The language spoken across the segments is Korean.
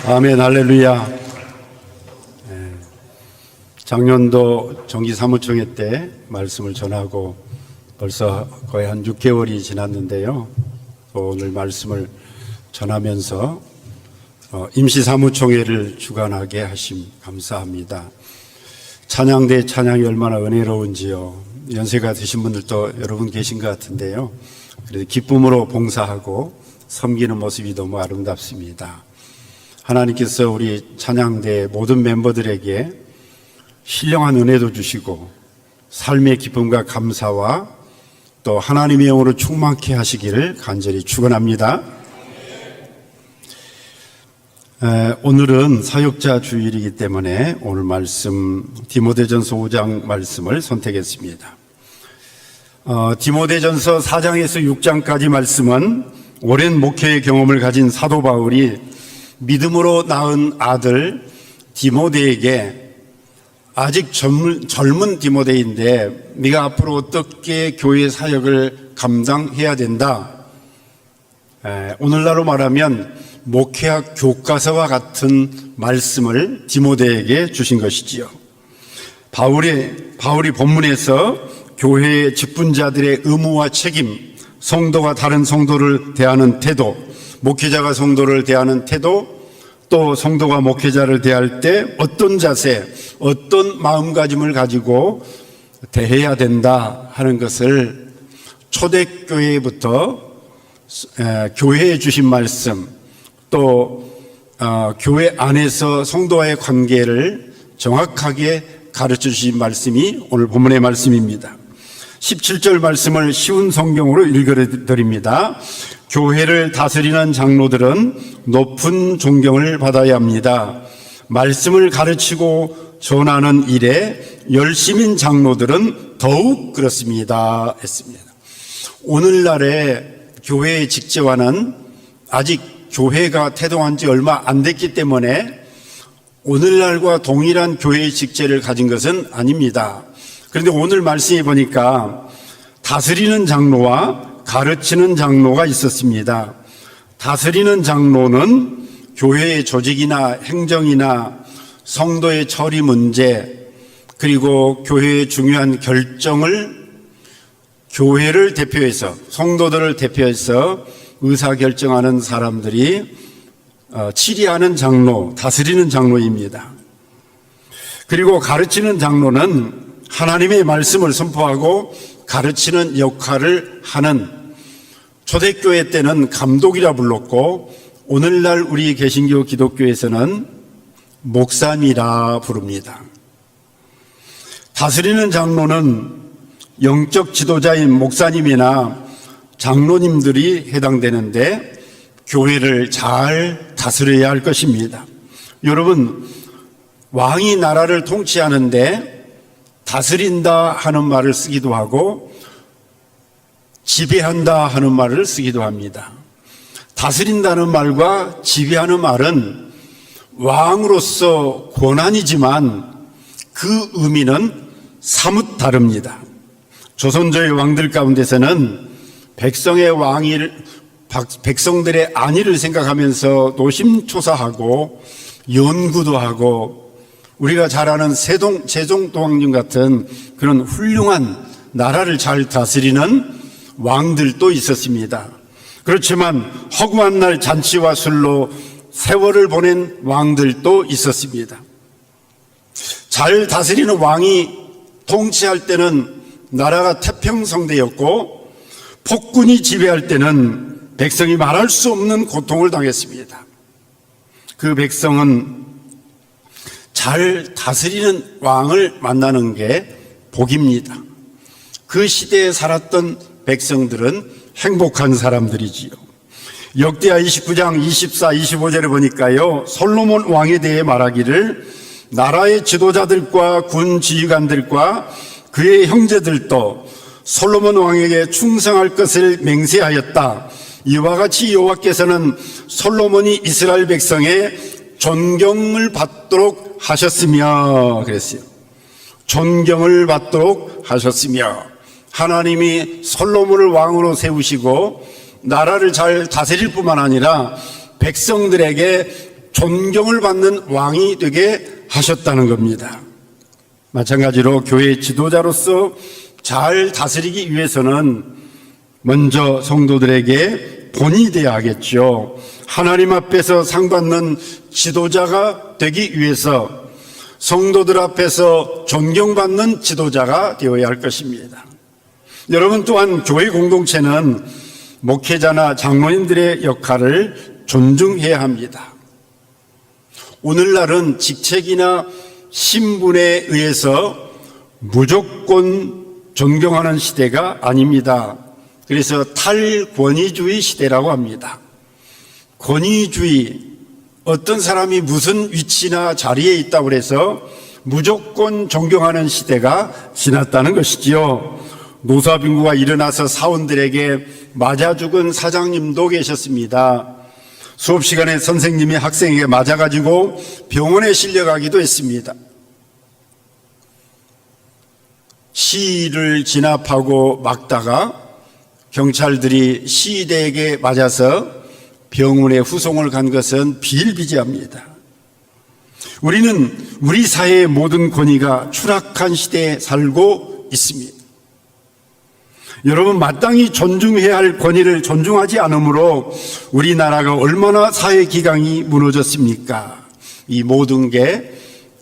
아멘, 할렐루야. 작년도 정기사무총회 때 말씀을 전하고 벌써 거의 한 6개월이 지났는데요. 오늘 말씀을 전하면서 임시사무총회를 주관하게 하심 감사합니다. 찬양대 찬양이 얼마나 은혜로운지요. 연세가 드신 분들도 여러분 계신 것 같은데요. 그래도 기쁨으로 봉사하고 섬기는 모습이 너무 아름답습니다. 하나님께서 우리 찬양대 모든 멤버들에게 신령한 은혜도 주시고 삶의 기쁨과 감사와 또 하나님의 영으로 충만케 하시기를 간절히 축원합니다. 오늘은 사역자 주일이기 때문에 오늘 말씀 디모데전서 5장 말씀을 선택했습니다. 디모데전서 4장에서 6장까지 말씀은 오랜 목회의 경험을 가진 사도 바울이 믿음으로 낳은 아들 디모데에게 아직 젊은 디모데인데 네가 앞으로 어떻게 교회 사역을 감당해야 된다. 오늘날로 말하면 목회학 교과서와 같은 말씀을 디모데에게 주신 것이지요. 바울이 본문에서 교회의 직분자들의 의무와 책임, 성도가 다른 성도를 대하는 태도, 목회자가 성도를 대하는 태도, 또 성도가 목회자를 대할 때 어떤 자세, 어떤 마음가짐을 가지고 대해야 된다 하는 것을 초대교회부터 교회에 주신 말씀, 또 교회 안에서 성도와의 관계를 정확하게 가르쳐 주신 말씀이 오늘 본문의 말씀입니다. 17절 말씀을 쉬운 성경으로 읽어드립니다. 교회를 다스리는 장로들은 높은 존경을 받아야 합니다. 말씀을 가르치고 전하는 일에 열심인 장로들은 더욱 그렇습니다. 했습니다. 오늘날의 교회의 직제와는 아직 교회가 태동한 지 얼마 안 됐기 때문에 오늘날과 동일한 교회의 직제를 가진 것은 아닙니다. 그런데 오늘 말씀해 보니까 다스리는 장로와 가르치는 장로가 있었습니다. 다스리는 장로는 교회의 조직이나 행정이나 성도의 처리 문제, 그리고 교회의 중요한 결정을 교회를 대표해서, 성도들을 대표해서 의사결정하는 사람들이 치리하는 장로, 다스리는 장로입니다. 그리고 가르치는 장로는 하나님의 말씀을 선포하고 가르치는 역할을 하는, 초대교회 때는 감독이라 불렀고 오늘날 우리 개신교 기독교에서는 목사님이라 부릅니다. 다스리는 장로는 영적 지도자인 목사님이나 장로님들이 해당되는데 교회를 잘 다스려야 할 것입니다. 여러분, 왕이 나라를 통치하는데 다스린다 하는 말을 쓰기도 하고 지배한다 하는 말을 쓰기도 합니다. 다스린다는 말과 지배하는 말은 왕으로서 권한이지만 그 의미는 사뭇 다릅니다. 조선조의 왕들 가운데서는 백성들의 안위를 생각하면서 노심초사하고 연구도 하고 우리가 잘 아는 세종대왕님 같은 그런 훌륭한 나라를 잘 다스리는 왕들도 있었습니다. 그렇지만 허구한 날 잔치와 술로 세월을 보낸 왕들도 있었습니다. 잘 다스리는 왕이 통치할 때는 나라가 태평성대였고 폭군이 지배할 때는 백성이 말할 수 없는 고통을 당했습니다. 그 백성은 잘 다스리는 왕을 만나는 게 복입니다. 그 시대에 살았던 백성들은 행복한 사람들이지요. 역대하 29장 24, 25절에 보니까요, 솔로몬 왕에 대해 말하기를 나라의 지도자들과 군 지휘관들과 그의 형제들도 솔로몬 왕에게 충성할 것을 맹세하였다. 이와 같이 여호와께서는 솔로몬이 이스라엘 백성의 존경을 받도록 하셨으며 그랬어요. 존경을 받도록 하셨으며 하나님이 솔로몬을 왕으로 세우시고 나라를 잘 다스릴 뿐만 아니라 백성들에게 존경을 받는 왕이 되게 하셨다는 겁니다. 마찬가지로 교회 지도자로서 잘 다스리기 위해서는 먼저 성도들에게 본이 되어야 하겠죠. 하나님 앞에서 상받는 지도자가 되기 위해서 성도들 앞에서 존경받는 지도자가 되어야 할 것입니다. 여러분, 또한 교회 공동체는 목회자나 장로님들의 역할을 존중해야 합니다. 오늘날은 직책이나 신분에 의해서 무조건 존경하는 시대가 아닙니다. 그래서 탈권위주의 시대라고 합니다. 권위주의, 어떤 사람이 무슨 위치나 자리에 있다고 해서 무조건 존경하는 시대가 지났다는 것이지요. 노사빙구가 일어나서 사원들에게 맞아 죽은 사장님도 계셨습니다. 수업 시간에 선생님이 학생에게 맞아가지고 병원에 실려가기도 했습니다. 시위를 진압하고 막다가 경찰들이 시위대에게 맞아서 병원에 후송을 간 것은 비일비재합니다. 우리는 우리 사회의 모든 권위가 추락한 시대에 살고 있습니다. 여러분, 마땅히 존중해야 할 권위를 존중하지 않으므로 우리나라가 얼마나 사회 기강이 무너졌습니까? 이 모든 게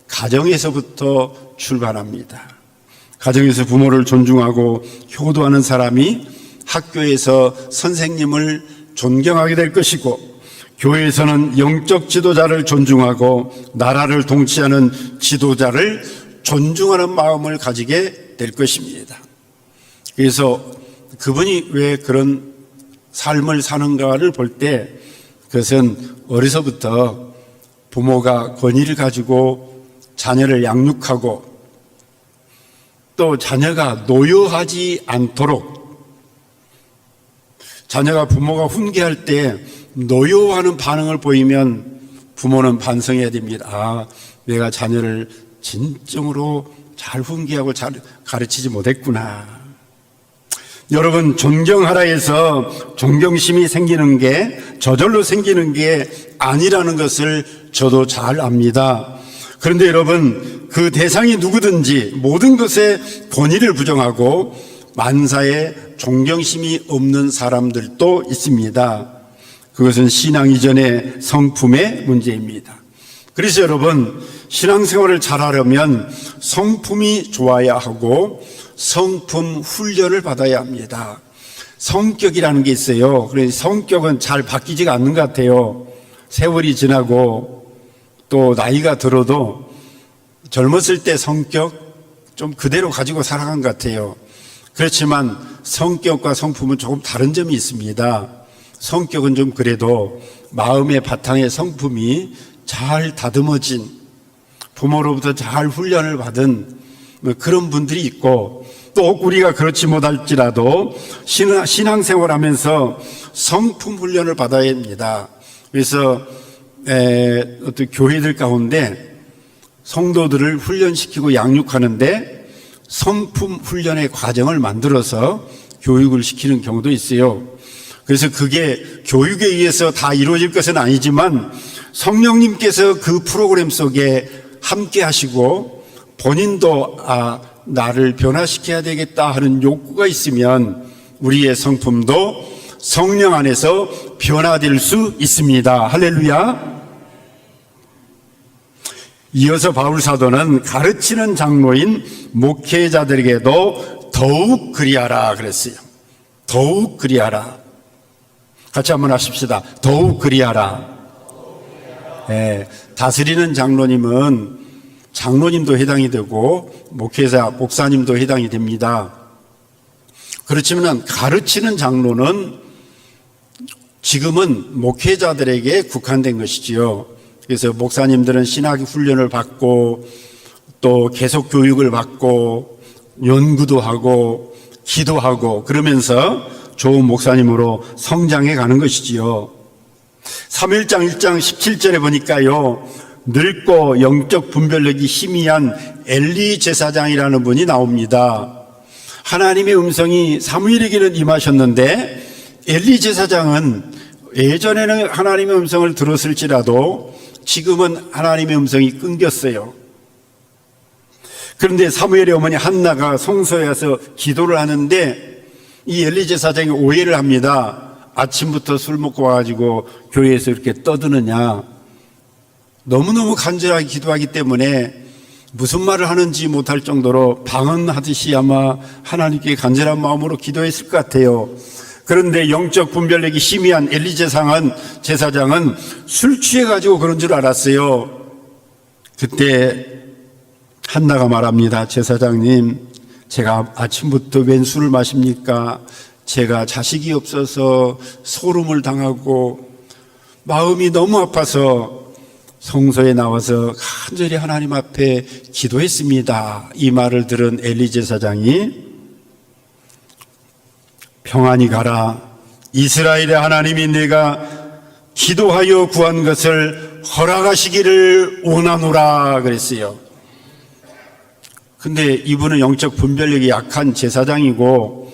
가정에서부터 출발합니다. 가정에서 부모를 존중하고 효도하는 사람이 학교에서 선생님을 존경하게 될 것이고, 교회에서는 영적 지도자를 존중하고 나라를 통치하는 지도자를 존중하는 마음을 가지게 될 것입니다. 그래서 그분이 왜 그런 삶을 사는가를 볼 때 그것은 어려서부터 부모가 권위를 가지고 자녀를 양육하고 또 자녀가 노여하지 않도록, 자녀가 부모가 훈계할 때 노여워하는 반응을 보이면 부모는 반성해야 됩니다. 아, 내가 자녀를 진정으로 잘 훈계하고 잘 가르치지 못했구나. 여러분, 존경하라 해서 존경심이 생기는 게 저절로 생기는 게 아니라는 것을 저도 잘 압니다. 그런데 여러분, 그 대상이 누구든지 모든 것에 권위를 부정하고 만사에 존경심이 없는 사람들도 있습니다. 그것은 신앙 이전의 성품의 문제입니다. 그래서 여러분, 신앙생활을 잘하려면 성품이 좋아야 하고 성품 훈련을 받아야 합니다. 성격이라는 게 있어요. 그래서 성격은 잘 바뀌지가 않는 것 같아요. 세월이 지나고 또 나이가 들어도 젊었을 때 성격 좀 그대로 가지고 살아간 것 같아요. 그렇지만 성격과 성품은 조금 다른 점이 있습니다. 성격은 좀 그래도 마음의 바탕의 성품이 잘 다듬어진, 부모로부터 잘 훈련을 받은 그런 분들이 있고, 또 우리가 그렇지 못할지라도 신앙생활 하면서 성품 훈련을 받아야 합니다. 그래서 어떤 교회들 가운데 성도들을 훈련시키고 양육하는데 성품 훈련의 과정을 만들어서 교육을 시키는 경우도 있어요. 그래서 그게 교육에 의해서 다 이루어질 것은 아니지만 성령님께서 그 프로그램 속에 함께 하시고 본인도 나를 변화시켜야 되겠다 하는 욕구가 있으면 우리의 성품도 성령 안에서 변화될 수 있습니다. 할렐루야. 이어서 바울 사도는 가르치는 장로인 목회자들에게도 더욱 그리하라 그랬어요. 더욱 그리하라. 같이 한번 하십시다. 더욱 그리하라. 네, 다스리는 장로님은 장로님도 해당이 되고 목회자, 목사님도 해당이 됩니다. 그렇지만 가르치는 장로는 지금은 목회자들에게 국한된 것이지요. 그래서 목사님들은 신학 훈련을 받고 또 계속 교육을 받고 연구도 하고 기도하고 그러면서 좋은 목사님으로 성장해 가는 것이지요. 사무엘상 1장 17절에 보니까요, 늙고 영적 분별력이 희미한 엘리 제사장이라는 분이 나옵니다. 하나님의 음성이 사무엘에게는 임하셨는데 엘리 제사장은 예전에는 하나님의 음성을 들었을지라도 지금은 하나님의 음성이 끊겼어요. 그런데 사무엘의 어머니 한나가 성소에 와서 기도를 하는데 이 엘리 제사장이 오해를 합니다. 아침부터 술 먹고 와가지고 교회에서 이렇게 떠드느냐. 너무너무 간절하게 기도하기 때문에 무슨 말을 하는지 못할 정도로 방언하듯이 아마 하나님께 간절한 마음으로 기도했을 것 같아요. 그런데 영적 분별력이 희미한 엘리 제사장은 술 취해가지고 그런 줄 알았어요. 그때 한나가 말합니다. 제사장님, 제가 아침부터 웬 술을 마십니까? 제가 자식이 없어서 소름을 당하고 마음이 너무 아파서 성소에 나와서 간절히 하나님 앞에 기도했습니다. 이 말을 들은 엘리 제사장이 평안히 가라. 이스라엘의 하나님이 내가 기도하여 구한 것을 허락하시기를 원하노라 그랬어요. 근데 이분은 영적 분별력이 약한 제사장이고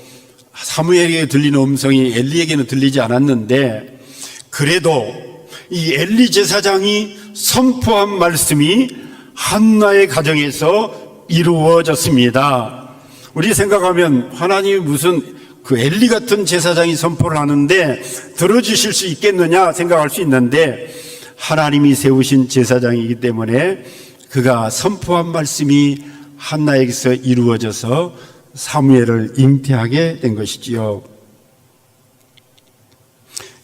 사무엘에게 들리는 음성이 엘리에게는 들리지 않았는데 그래도 이 엘리 제사장이 선포한 말씀이 한나의 가정에서 이루어졌습니다. 우리 생각하면 하나님이 무슨 그 엘리 같은 제사장이 선포를 하는데 들어주실 수 있겠느냐 생각할 수 있는데 하나님이 세우신 제사장이기 때문에 그가 선포한 말씀이 한나에게서 이루어져서 사무엘을 잉태하게 된 것이지요.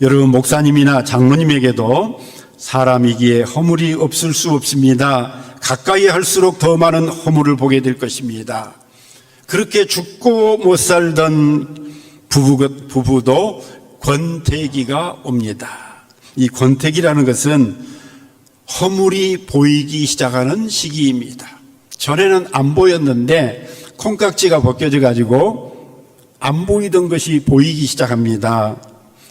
여러분, 목사님이나 장로님에게도 사람이기에 허물이 없을 수 없습니다. 가까이 할수록 더 많은 허물을 보게 될 것입니다. 그렇게 죽고 못 살던 부부도 권태기가 옵니다. 이 권태기라는 것은 허물이 보이기 시작하는 시기입니다. 전에는 안 보였는데 콩깍지가 벗겨져 가지고 안 보이던 것이 보이기 시작합니다.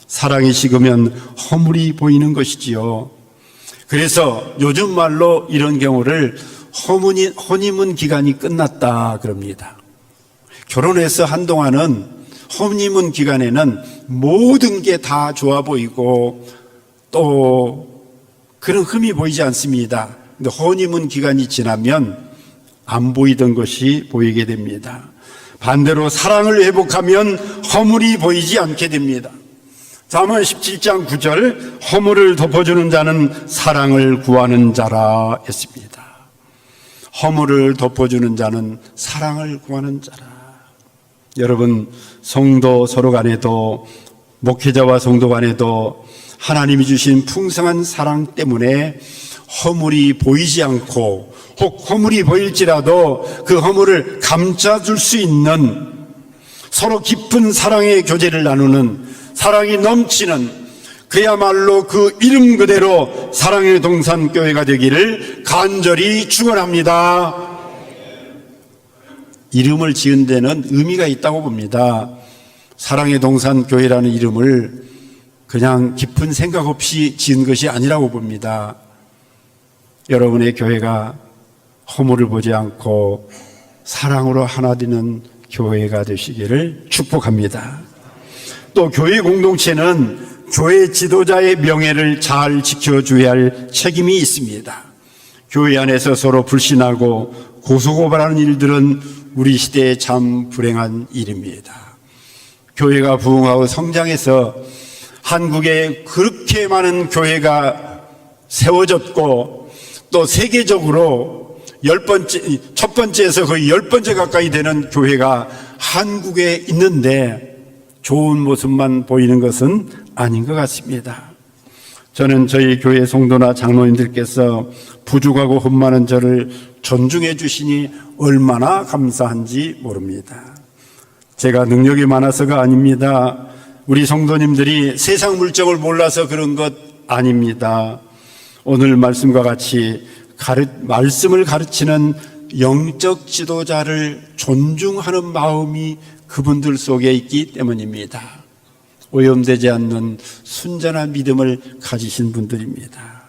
사랑이 식으면 허물이 보이는 것이지요. 그래서 요즘 말로 이런 경우를 허니문 기간이 끝났다 그럽니다. 결혼해서 한동안은 허니문 기간에는 모든 게 다 좋아 보이고 또 그런 흠이 보이지 않습니다. 근데 허니문 기간이 지나면 안 보이던 것이 보이게 됩니다. 반대로 사랑을 회복하면 허물이 보이지 않게 됩니다. 잠언 17장 9절 허물을 덮어주는 자는 사랑을 구하는 자라 했습니다. 허물을 덮어주는 자는 사랑을 구하는 자라. 여러분, 성도 서로 간에도 목회자와 성도 간에도 하나님이 주신 풍성한 사랑 때문에 허물이 보이지 않고 혹 허물이 보일지라도 그 허물을 감싸줄 수 있는 서로 깊은 사랑의 교제를 나누는 사랑이 넘치는 그야말로 그 이름 그대로 사랑의 동산교회가 되기를 간절히 축원합니다. 이름을 지은 데는 의미가 있다고 봅니다. 사랑의 동산교회라는 이름을 그냥 깊은 생각 없이 지은 것이 아니라고 봅니다. 여러분의 교회가 허물을 보지 않고 사랑으로 하나 되는 교회가 되시기를 축복합니다. 또 교회 공동체는 교회 지도자의 명예를 잘 지켜줘야 할 책임이 있습니다. 교회 안에서 서로 불신하고 고소고발하는 일들은 우리 시대의 참 불행한 일입니다. 교회가 부흥하고 성장해서 한국에 그렇게 많은 교회가 세워졌고 또 세계적으로 첫 번째에서 거의 10번째 가까이 되는 교회가 한국에 있는데 좋은 모습만 보이는 것은 아닌 것 같습니다. 저는 저희 교회 성도나 장로님들께서 부족하고 흠 많은 저를 존중해 주시니 얼마나 감사한지 모릅니다. 제가 능력이 많아서가 아닙니다. 우리 성도님들이 세상 물정을 몰라서 그런 것 아닙니다. 오늘 말씀과 같이 말씀을 가르치는 영적 지도자를 존중하는 마음이 그분들 속에 있기 때문입니다. 오염되지 않는 순전한 믿음을 가지신 분들입니다.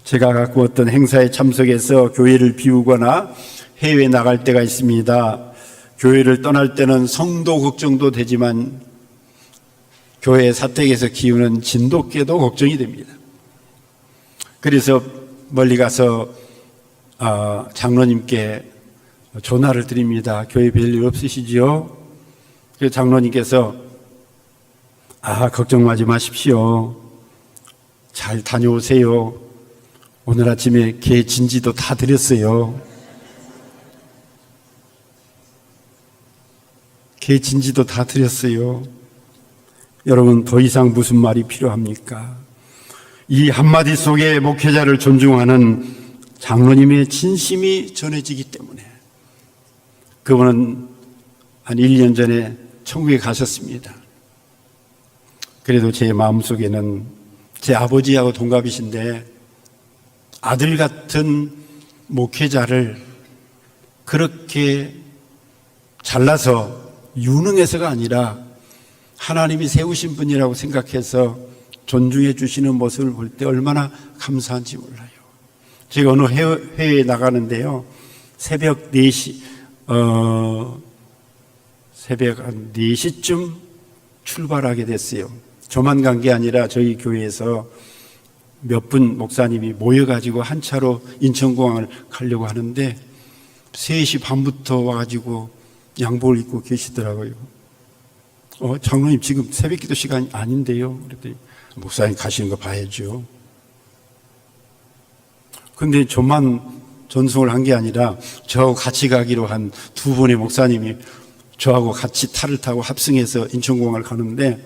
제가 가끔 어떤 행사에 참석해서 교회를 비우거나 해외에 나갈 때가 있습니다. 교회를 떠날 때는 성도 걱정도 되지만 교회 사택에서 키우는 진돗개도 걱정이 됩니다. 그래서 멀리 가서 장로님께 전화를 드립니다. 교회 별일 없으시지요? 그 장로님께서 걱정하지 마십시오. 잘 다녀오세요. 오늘 아침에 개 진지도 다 드렸어요. 개 진지도 다 드렸어요. 여러분, 더 이상 무슨 말이 필요합니까? 이 한마디 속에 목회자를 존중하는 장로님의 진심이 전해지기 때문에 그분은 한 1년 전에 천국에 가셨습니다. 그래도 제 마음속에는 제 아버지하고 동갑이신데 아들 같은 목회자를 그렇게 잘나서 유능해서가 아니라 하나님이 세우신 분이라고 생각해서 존중해 주시는 모습을 볼 때 얼마나 감사한지 몰라요. 제가 어느 회에 나가는데요, 새벽 4시 새벽 한 4시쯤 출발하게 됐어요. 저만 간 게 아니라 저희 교회에서 몇 분 목사님이 모여가지고 한 차로 인천공항을 가려고 하는데 3시 반부터 와가지고 양복을 입고 계시더라고요. 장로님 지금 새벽기도 시간이 아닌데요. 그랬더니 목사님 가시는 거 봐야죠. 근데 저만 전송을 한 게 아니라 저하고 같이 가기로 한 2분의 목사님이 저하고 같이 차를 타고 합승해서 인천공항을 가는데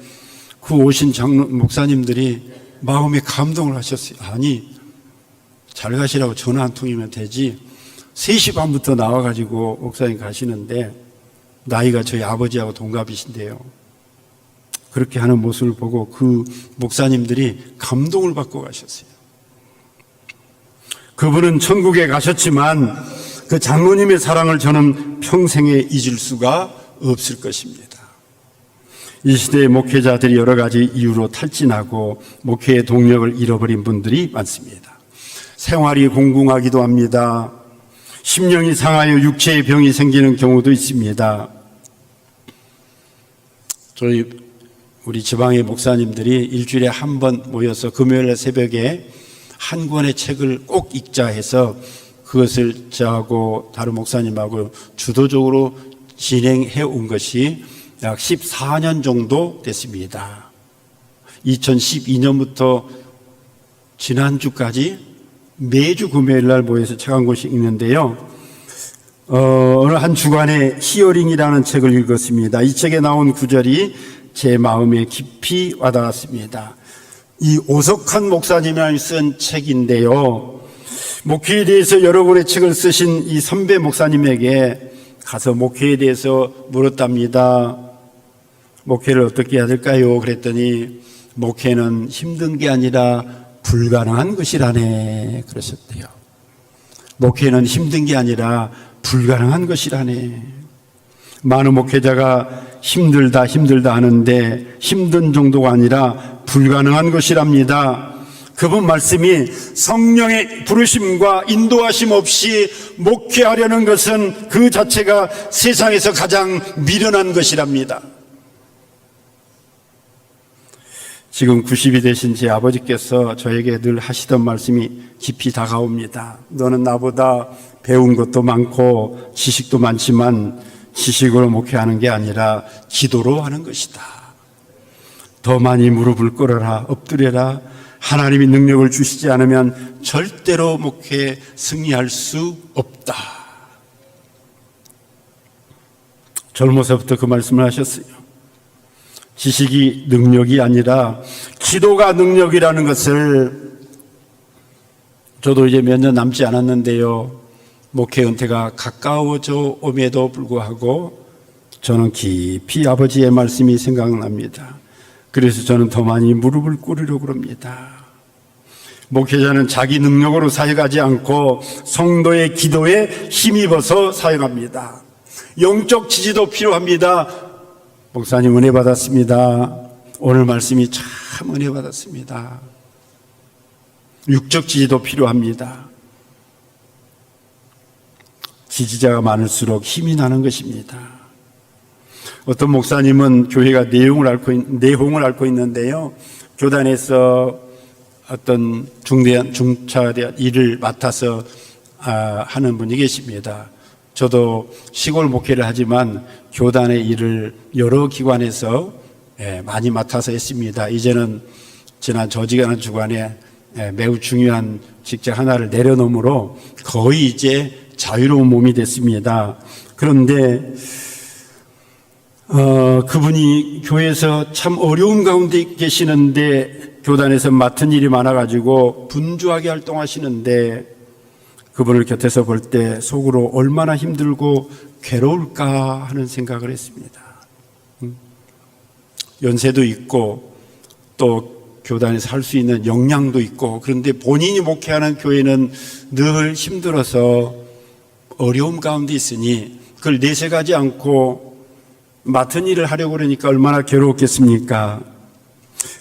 그 오신 목사님들이 마음에 감동을 하셨어요. 아니, 잘 가시라고 전화 한 통이면 되지 3시 반부터 나와가지고 목사님 가시는데 나이가 저희 아버지하고 동갑이신데요. 그렇게 하는 모습을 보고 그 목사님들이 감동을 받고 가셨어요. 그분은 천국에 가셨지만 그 장로님의 사랑을 저는 평생에 잊을 수가 없을 것입니다. 이 시대의 목회자들이 여러 가지 이유로 탈진하고 목회의 동력을 잃어버린 분들이 많습니다. 생활이 공공하기도 합니다. 심령이 상하여 육체의 병이 생기는 경우도 있습니다. 우리 지방의 목사님들이 일주일에 한 번 모여서 금요일 새벽에 한 권의 책을 꼭 읽자 해서 그것을 저하고 다른 목사님하고 주도적으로 진행해 온 것이 약 14년 정도 됐습니다. 2012년부터 지난주까지 매주 금요일 날 모여서 책 한 권씩 읽는데요. 어느 한 주간에 히어링이라는 책을 읽었습니다. 이 책에 나온 구절이 제 마음에 깊이 와닿았습니다. 이 오석한 목사님이 쓴 책인데요, 목회에 대해서 여러 권의 책을 쓰신 이 선배 목사님에게 가서 목회에 대해서 물었답니다. 목회를 어떻게 해야 될까요? 그랬더니 목회는 힘든 게 아니라 불가능한 것이라네 그러셨대요. 목회는 힘든 게 아니라 불가능한 것이라네. 많은 목회자가 힘들다 하는데 힘든 정도가 아니라 불가능한 것이랍니다. 그분 말씀이 성령의 부르심과 인도하심 없이 목회하려는 것은 그 자체가 세상에서 가장 미련한 것이랍니다. 지금 90이 되신 제 아버지께서 저에게 늘 하시던 말씀이 깊이 다가옵니다. 너는 나보다 배운 것도 많고 지식도 많지만 지식으로 목회하는 게 아니라 기도로 하는 것이다. 더 많이 무릎을 꿇어라, 엎드려라. 하나님이 능력을 주시지 않으면 절대로 목회에 승리할 수 없다. 젊어서부터 그 말씀을 하셨어요. 지식이 능력이 아니라 기도가 능력이라는 것을 저도 이제 몇 년 남지 않았는데요, 목회 은퇴가 가까워져 옴에도 불구하고 저는 깊이 아버지의 말씀이 생각납니다. 그래서 저는 더 많이 무릎을 꿇으려고 합니다. 목회자는 자기 능력으로 사역하지 않고 성도의 기도에 힘입어서 사역합니다. 영적 지지도 필요합니다. 목사님 은혜 받았습니다. 오늘 말씀이 참 은혜 받았습니다. 육적 지지도 필요합니다. 지지자가 많을수록 힘이 나는 것입니다. 어떤 목사님은 교회가 내홍을 앓고 있는데요, 교단에서 어떤 중차대한 일을 맡아서 하는 분이 계십니다. 저도 시골 목회를 하지만 교단의 일을 여러 기관에서 많이 맡아서 했습니다. 이제는 지난 저지간 주간에 매우 중요한 직책 하나를 내려놓으므로 거의 이제 자유로운 몸이 됐습니다. 그런데 그분이 교회에서 참 어려운 가운데 계시는데 교단에서 맡은 일이 많아가지고 분주하게 활동하시는데 그분을 곁에서 볼 때 속으로 얼마나 힘들고 괴로울까 하는 생각을 했습니다. 연세도 있고 또 교단에서 할 수 있는 역량도 있고, 그런데 본인이 목회하는 교회는 늘 힘들어서 어려움 가운데 있으니 그걸 내색하지 않고 맡은 일을 하려고 그러니까 얼마나 괴로웠겠습니까?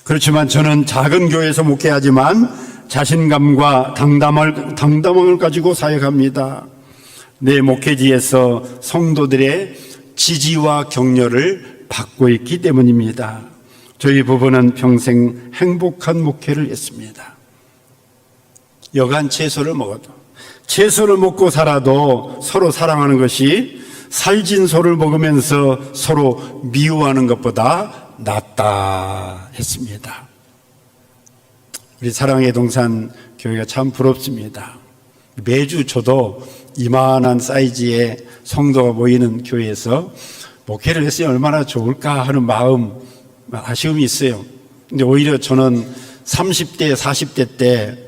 그렇지만 저는 작은 교회에서 목회하지만 자신감과 당담함을 가지고 사역합니다. 내 목회지에서 성도들의 지지와 격려를 받고 있기 때문입니다. 저희 부부는 평생 행복한 목회를 했습니다. 여간 채소를 먹어도, 채소를 먹고 살아도 서로 사랑하는 것이 살진 소를 먹으면서 서로 미워하는 것보다 낫다 했습니다. 우리 사랑의 동산 교회가 참 부럽습니다. 매주 저도 이만한 사이즈의 성도가 모이는 교회에서 목회를 했으면 얼마나 좋을까 하는 마음, 아쉬움이 있어요. 근데 오히려 저는 30대, 40대 때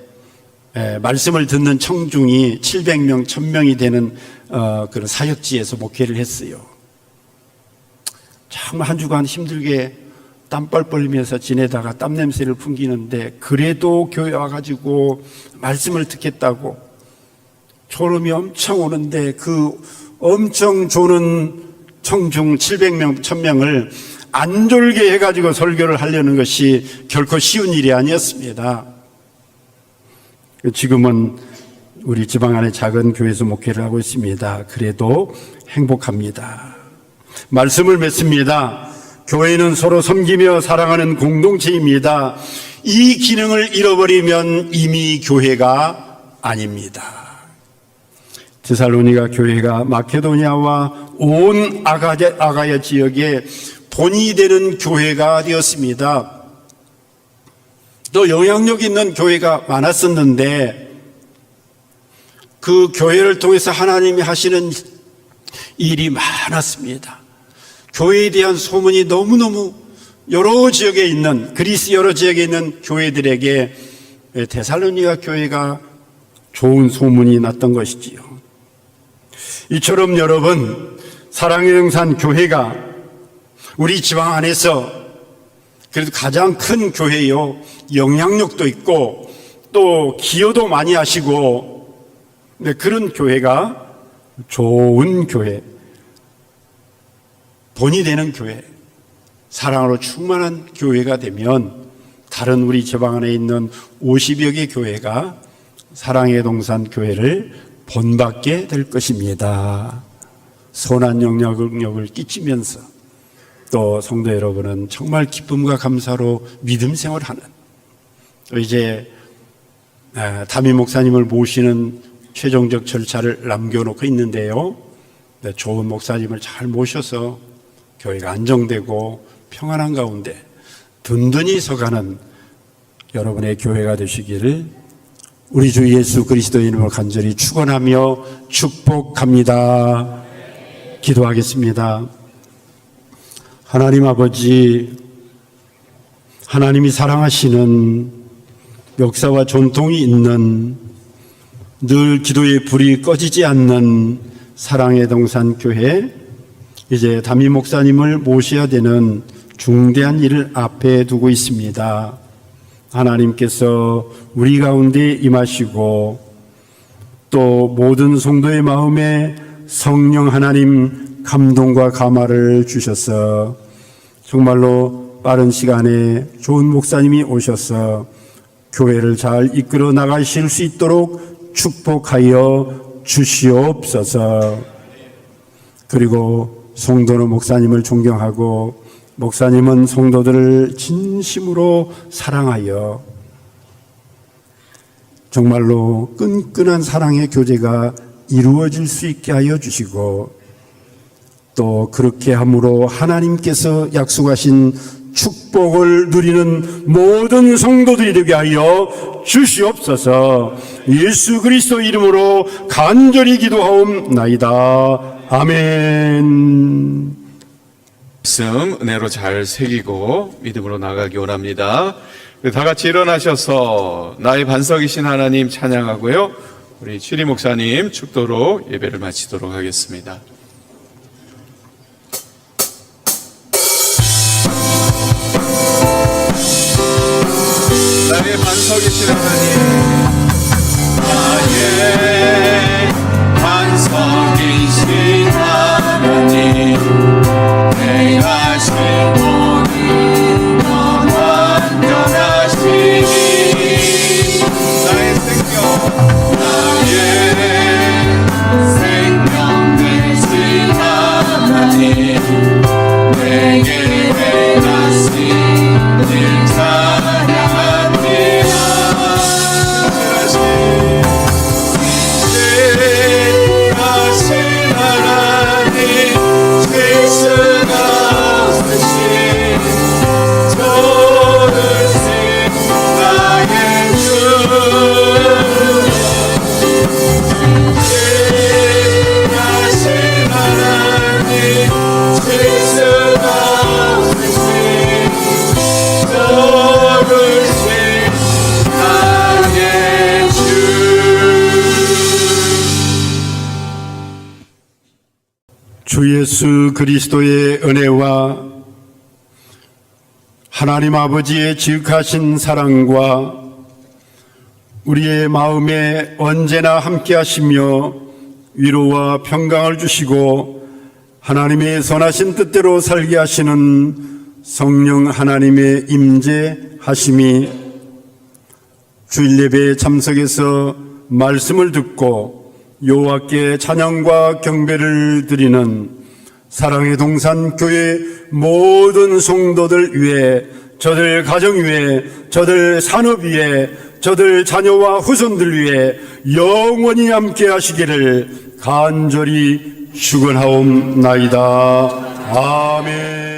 말씀을 듣는 청중이 700명, 1000명이 되는 그런 사역지에서 목회를 했어요. 정말 한 주간 힘들게 땀뻘 흘리면서 지내다가 땀 냄새를 풍기는데, 그래도 교회 와가지고 말씀을 듣겠다고 졸음이 엄청 오는데 그 엄청 조는 청중 700명, 1000명을 안 졸게 해가지고 설교를 하려는 것이 결코 쉬운 일이 아니었습니다. 지금은 우리 지방 안에 작은 교회에서 목회를 하고 있습니다. 그래도 행복합니다. 말씀을 맺습니다. 교회는 서로 섬기며 사랑하는 공동체입니다. 이 기능을 잃어버리면 이미 교회가 아닙니다. 데살로니가 교회가 마케도니아와 온 아가야 지역에 본이 되는 교회가 되었습니다. 또 영향력 있는 교회가 많았었는데 그 교회를 통해서 하나님이 하시는 일이 많았습니다. 교회에 대한 소문이 너무너무 여러 지역에 있는, 그리스 여러 지역에 있는 교회들에게 데살로니가 교회가 좋은 소문이 났던 것이지요. 이처럼 여러분, 사랑의 동산 교회가 우리 지방 안에서 그래도 가장 큰 교회요, 영향력도 있고 또 기여도 많이 하시고, 그런 교회가 좋은 교회, 본이 되는 교회, 사랑으로 충만한 교회가 되면 다른 우리 지방 안에 있는 50여 개 교회가 사랑의 동산 교회를 본받게 될 것입니다. 선한 영향력을 끼치면서 또 성도 여러분은 정말 기쁨과 감사로 믿음 생활하는, 이제 담임 목사님을 모시는 최종적 절차를 남겨놓고 있는데요, 좋은 목사님을 잘 모셔서 교회가 안정되고 평안한 가운데 든든히 서가는 여러분의 교회가 되시기를 우리 주 예수 그리스도의 이름으로 간절히 축원하며 축복합니다. 기도하겠습니다. 하나님 아버지, 하나님이 사랑하시는 역사와 전통이 있는 늘 기도의 불이 꺼지지 않는 사랑의 동산 교회, 이제 담임 목사님을 모셔야 되는 중대한 일을 앞에 두고 있습니다. 하나님께서 우리 가운데 임하시고 또 모든 성도의 마음에 성령 하나님 감동과 감화를 주셔서 정말로 빠른 시간에 좋은 목사님이 오셔서 교회를 잘 이끌어 나가실 수 있도록 축복하여 주시옵소서. 그리고 성도는 목사님을 존경하고 목사님은 성도들을 진심으로 사랑하여 정말로 끈끈한 사랑의 교제가 이루어질 수 있게 하여 주시고, 또 그렇게 함으로 하나님께서 약속하신 축복을 누리는 모든 성도들이 되게 하여 주시옵소서. 예수 그리스도 이름으로 간절히 기도하옵나이다. 아멘. 말씀 은혜로 잘 새기고 믿음으로 나가기 원합니다. 다 같이 일어나셔서 나의 반석이신 하나님 찬양하고요, 우리 취리 목사님 축도로 예배를 마치도록 하겠습니다. 나의 반석이신 하나님, 나의 반석이신 하나님, 내가 신고는 완전하시니 나의 생명 되신 하나님, 내게 행하신 일 찬양합니다. 신실하신 하나님, 실수가 없으신 좋으신 나의 주, 신실하신 하나님, 실수가 없으신 좋으신 나의 주. 주 예수 그리스도의 은혜와 하나님 아버지의 지극하신 사랑과 우리의 마음에 언제나 함께 하시며 위로와 평강을 주시고 하나님의 선하신 뜻대로 살게 하시는 성령 하나님의 임재하심이 주일 예배에 참석해서 말씀을 듣고 여호와께 찬양과 경배를 드리는 사랑의 동산 교회 모든 성도들 위해, 저들 가정 위해, 저들 산업 위해, 저들 자녀와 후손들 위해 영원히 함께 하시기를 간절히 축원하옵나이다. 아멘.